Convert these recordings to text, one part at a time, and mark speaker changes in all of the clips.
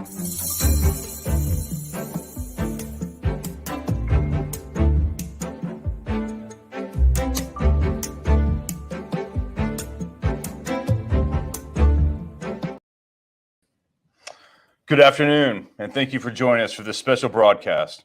Speaker 1: Good afternoon, and thank you for joining us for this special broadcast.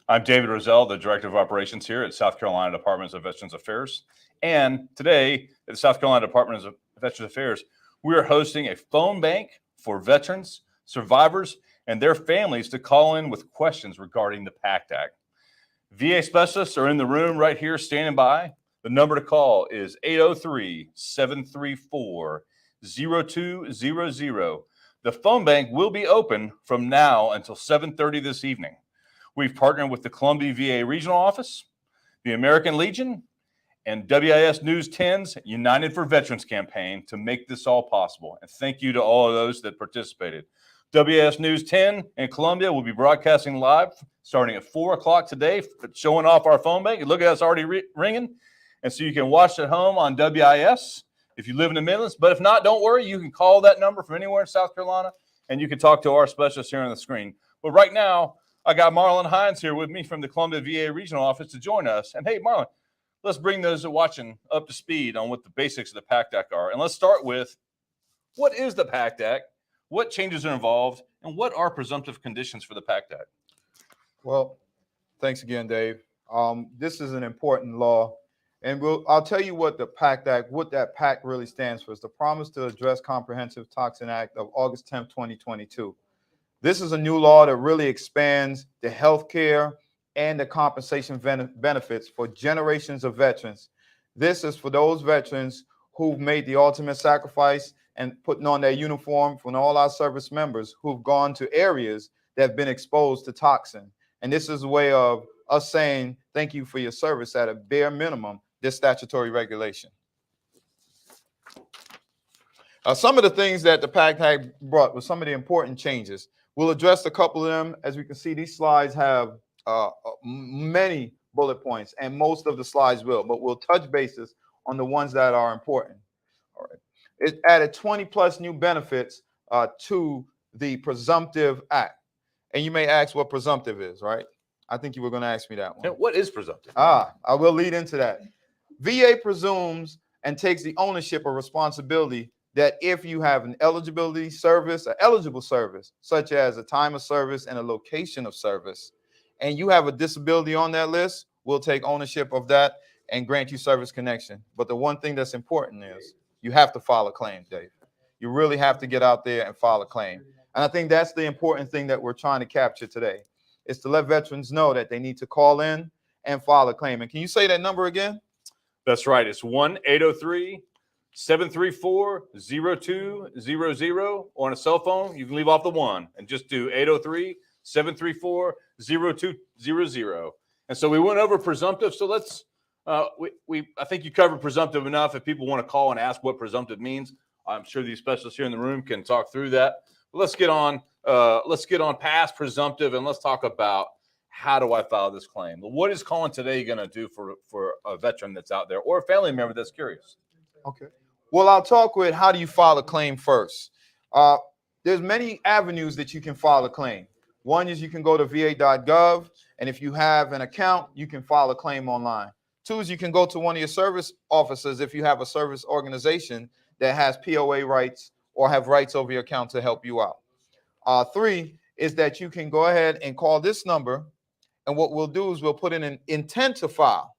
Speaker 1: I'm David Rozelle, the Director of Operations here at South Carolina Department of Veterans Affairs. And today, at the South Carolina Department of Veterans Affairs, we are hosting a phone bank for veterans, survivors, and their families to call in with questions regarding the PACT Act. VA specialists are in the room right here standing by. The number to call is 803-734-0200. The phone bank will be open from now until 7:30 this evening. We've partnered with the Columbia VA Regional Office, the American Legion, and WIS News 10's United for Veterans campaign to make this all possible. And thank you to all of those that participated. WIS News 10 in Columbia will be broadcasting live starting at 4 o'clock today, showing off our phone bank. Look at us already ringing. And so you can watch at home on WIS. If you live in the Midlands, but if not, don't worry. You can call that number from anywhere in South Carolina, and you can talk to our specialist here on the screen. But right now, I got Marlon Hines here with me from the Columbia VA Regional Office to join us. And hey, Marlon, let's bring those that are watching up to speed on what the basics of the PACT Act are. And let's start with, what is the PACT Act? What changes are involved? And what are presumptive conditions for the PACT Act?
Speaker 2: Well, thanks again, Dave. This is an important law. And I'll tell you what the PACT Act, what that PACT really stands for. It's the Promise to Address Comprehensive Toxin Act of August 10th, 2022. This is a new law that really expands the health care and the compensation benefits for generations of veterans. This is for those veterans who've made the ultimate sacrifice and putting on their uniform, from all our service members who've gone to areas that have been exposed to toxin. And this is a way of us saying thank you for your service at a bare minimum. This statutory regulation. Some of the things that the PACT Act brought were some of the important changes. We'll address a couple of them. As we can see, these slides have many bullet points, and most of the slides will, but we'll touch bases on the ones that are important. All right. It added 20 plus new benefits to the Presumptive Act. And you may ask what presumptive is, right? I think you were going to ask me that one.
Speaker 1: What is presumptive?
Speaker 2: I will lead into that. VA presumes and takes the ownership or responsibility that if you have an eligibility service, an eligible service, such as a time of service and a location of service, and you have a disability on that list, we'll take ownership of that and grant you service connection. But the one thing that's important is you have to file a claim, Dave. You really have to get out there and file a claim. And I think that's the important thing that we're trying to capture today, is to let veterans know that they need to call in and file a claim. And can you say that number again?
Speaker 1: That's right. It's 1-803-734-0200. On a cell phone, you can leave off the 1 and just do 803-734-0200. And so we went over presumptive. So let's, I think you covered presumptive enough. If people want to call and ask what presumptive means, I'm sure these specialists here in the room can talk through that. But let's get on past presumptive, and let's talk about, how do I file this claim? What is calling today going to do for a veteran that's out there or a family member that's curious?
Speaker 2: Okay. Well, I'll talk with how do you file a claim first. There's many avenues that you can file a claim. One is you can go to va.gov, and if you have an account, you can file a claim online. Two is you can go to one of your service offices if you have a service organization that has POA rights or have rights over your account to help you out. Three is that you can go ahead and call this number. And what we'll do is we'll put in an intent to file.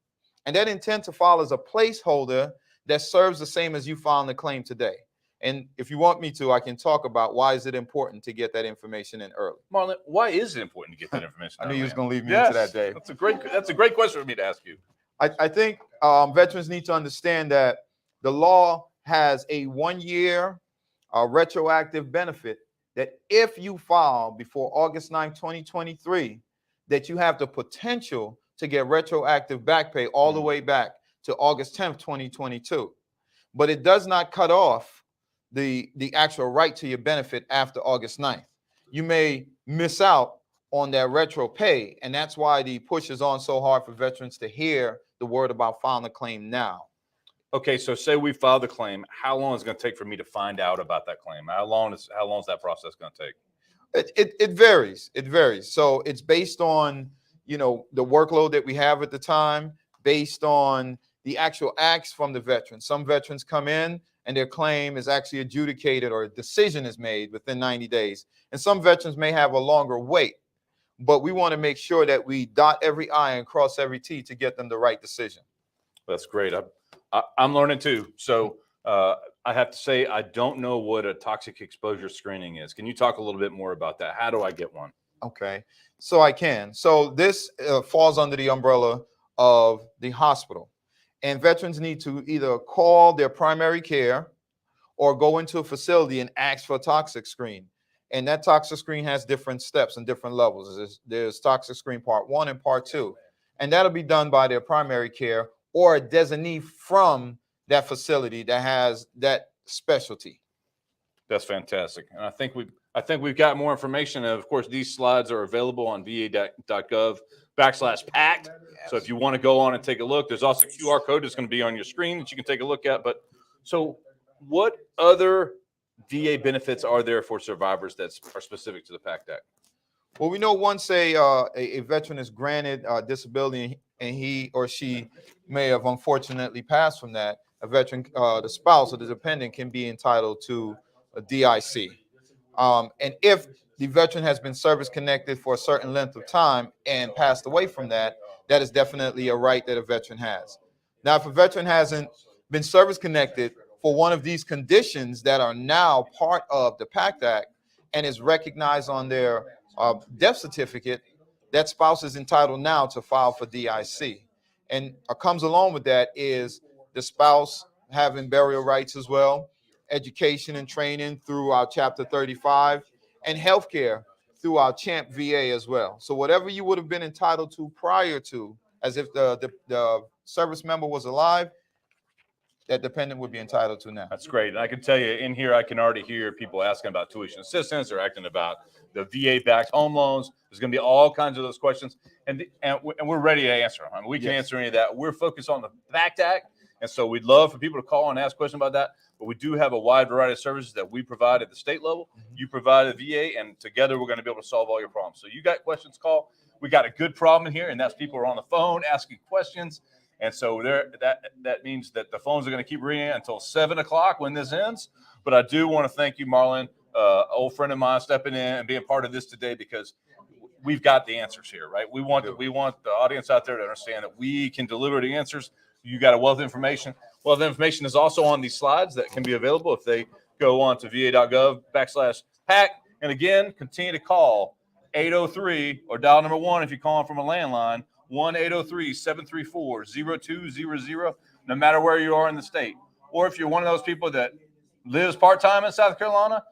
Speaker 2: And that intent to file is a placeholder that serves the same as you filing the claim today. And if you want me to, I can talk about why is it important to get that information in early.
Speaker 1: Marlon, why is it important to get that information?
Speaker 2: I knew you was going to leave me into that, Dave.
Speaker 1: That's a great question for me to ask you.
Speaker 2: I think veterans need to understand that the law has a 1-year retroactive benefit that if you file before August 9, 2023, that you have the potential to get retroactive back pay all the way back to August 10th, 2022. But it does not cut off the actual right to your benefit after August 9th. You may miss out on that retro pay, and that's why the push is on so hard for veterans to hear the word about filing a claim now.
Speaker 1: Okay, so say we file the claim, how long is it going to take for me to find out about that claim? How long is that process going to take?
Speaker 2: It varies. It varies. So it's based on, you know, the workload that we have at the time, based on the actual acts from the veteran. Some veterans come in and their claim is actually adjudicated or a decision is made within 90 days. And some veterans may have a longer wait, but we want to make sure that we dot every I and cross every T to get them the right decision.
Speaker 1: That's great. I'm learning too. So I have to say, I don't know what a toxic exposure screening is. Can you talk a little bit more about that? How do I get one?
Speaker 2: Okay, so I can. So this falls under the umbrella of the hospital. And veterans need to either call their primary care or go into a facility and ask for a toxic screen. And that toxic screen has different steps and different levels. There's toxic screen part 1 and part 2. And that'll be done by their primary care or a designee from that facility that has that specialty.
Speaker 1: That's fantastic. And I think we've got more information. And of course, these slides are available on va.gov/PACT. So if you want to go on and take a look, there's also a QR code that's going to be on your screen that you can take a look at. But so what other VA benefits are there for survivors that are specific to the PACT Act?
Speaker 2: Well, we know once a veteran is granted disability and he or she may have unfortunately passed from that, a veteran, the spouse or the dependent can be entitled to a DIC. And if the veteran has been service connected for a certain length of time and passed away from that, that is definitely a right that a veteran has. Now, if a veteran hasn't been service connected for one of these conditions that are now part of the PACT Act and is recognized on their death certificate, that spouse is entitled now to file for DIC. And comes along with that is the spouse having burial rights as well, education and training through our Chapter 35, and healthcare through our CHAMP VA as well. So whatever you would have been entitled to prior to, as if the service member was alive, that dependent would be entitled to now.
Speaker 1: That's great. And I can tell you in here, I can already hear people asking about tuition assistance or asking about the VA-backed home loans. There's going to be all kinds of those questions. And we're ready to answer them. I mean, we can answer any of that. We're focused on the PACT Act. And so we'd love for people to call and ask questions about that. But we do have a wide variety of services that we provide at the state level. You provide at the VA, and together we're going to be able to solve all your problems. So you got questions, call. We got a good problem in here, and that's people are on the phone asking questions. And so that means that the phones are going to keep ringing until 7 o'clock when this ends. But I do want to thank you, Marlon, old friend of mine, stepping in and being part of this today, because we've got the answers here, right? We want the audience out there to understand that we can deliver the answers. You got a wealth of information. Wealth of information is also on these slides that can be available if they go on to va.gov/PACT. And again, continue to call 803 or dial number 1 if you're calling from a landline, 1-803-734-0200, no matter where you are in the state. Or if you're one of those people that lives part-time in South Carolina,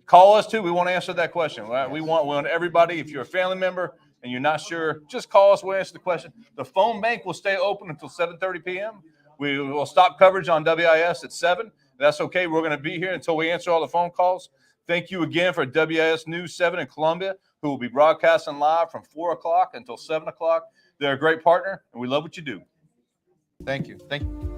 Speaker 1: call us too. We want to answer that question. Right? We want everybody, if you're a family member and you're not sure, just call us. We'll answer the question. The phone bank will stay open until 7:30 p.m. We will stop coverage on WIS at 7. That's okay. We're going to be here until we answer all the phone calls. Thank you again for WIS News 7 in Columbia, who will be broadcasting live from 4 o'clock until 7 o'clock. They're a great partner, and we love what you do.
Speaker 2: Thank you. Thank you.